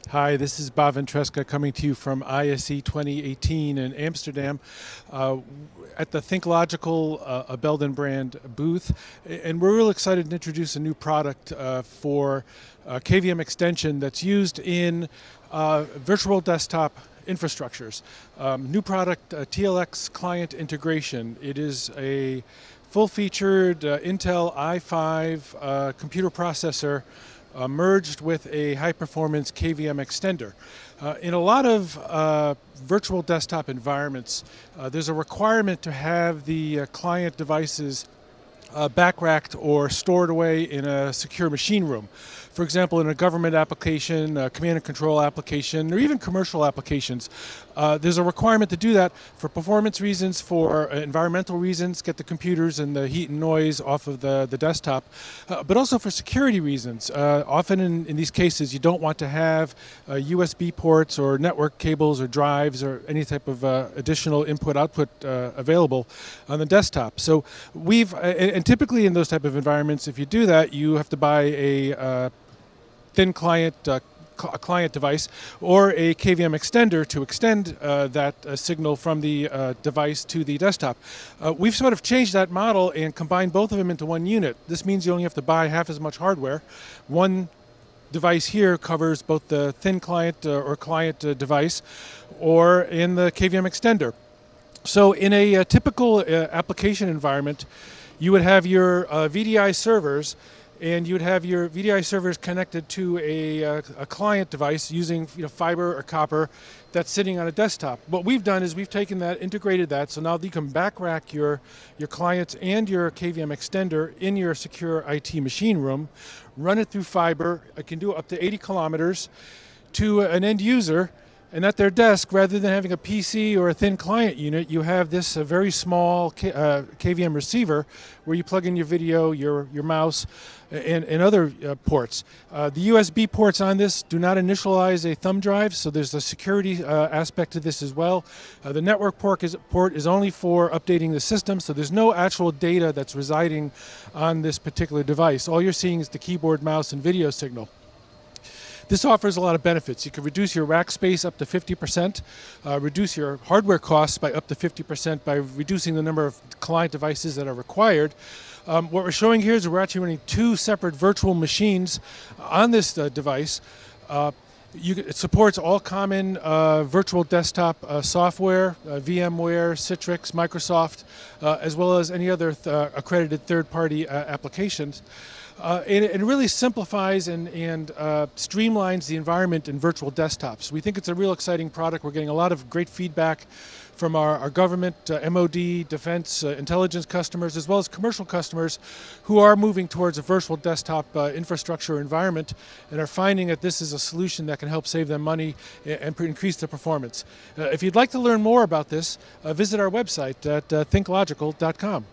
Hi, this is Bob Ventresca coming to you from ISE 2018 in Amsterdam at the ThinkLogical, a Belden brand booth. And we're real excited to introduce a new product for KVM extension that's used in virtual desktop infrastructures. New product, TLX client integration. It is a full-featured Intel i5 computer processor merged with a high-performance KVM extender. In a lot of virtual desktop environments, there's a requirement to have the client devices back-racked or stored away in a secure machine room. For example, in a government application, a command and control application, or even commercial applications, there's a requirement to do that for performance reasons, for environmental reasons, get the computers and the heat and noise off of the desktop, but also for security reasons. Often in these cases, you don't want to have USB ports or network cables or drives or any type of additional input-output available on the desktop. So and typically in those type of environments, if you do that, you have to buy a thin client client device or a KVM extender to extend that signal from the device to the desktop. We've sort of changed that model and combined both of them into one unit. This means you only have to buy half as much hardware. One device here covers both the thin client or client device or in the KVM extender. So in a typical application environment, you would have your VDI servers, and you would have your VDI servers connected to a client device using fiber or copper that's sitting on a desktop. What we've done is we've taken that, integrated that, so now you can back rack your clients and your KVM extender in your secure IT machine room, run it through fiber. It can do up to 80 kilometers to an end user. And at their desk, rather than having a PC or a thin client unit, you have this very small KVM receiver where you plug in your video, your mouse, and other ports. The USB ports on this do not initialize a thumb drive, so there's a security aspect to this as well. The network port is only for updating the system, so there's no actual data that's residing on this particular device. All you're seeing is the keyboard, mouse, and video signal. This offers a lot of benefits. You can reduce your rack space up to 50%, reduce your hardware costs by up to 50% by reducing the number of client devices that are required. What we're showing here is we're actually running two separate virtual machines on this device. It supports all common virtual desktop software, VMware, Citrix, Microsoft, as well as any other accredited third-party applications. And it really simplifies and streamlines the environment in virtual desktops. We think it's a real exciting product. We're getting a lot of great feedback from our government, MOD, defense, intelligence customers, as well as commercial customers who are moving towards a virtual desktop infrastructure environment and are finding that this is a solution that can help save them money and increase the performance. If you'd like to learn more about this, visit our website at thinklogical.com.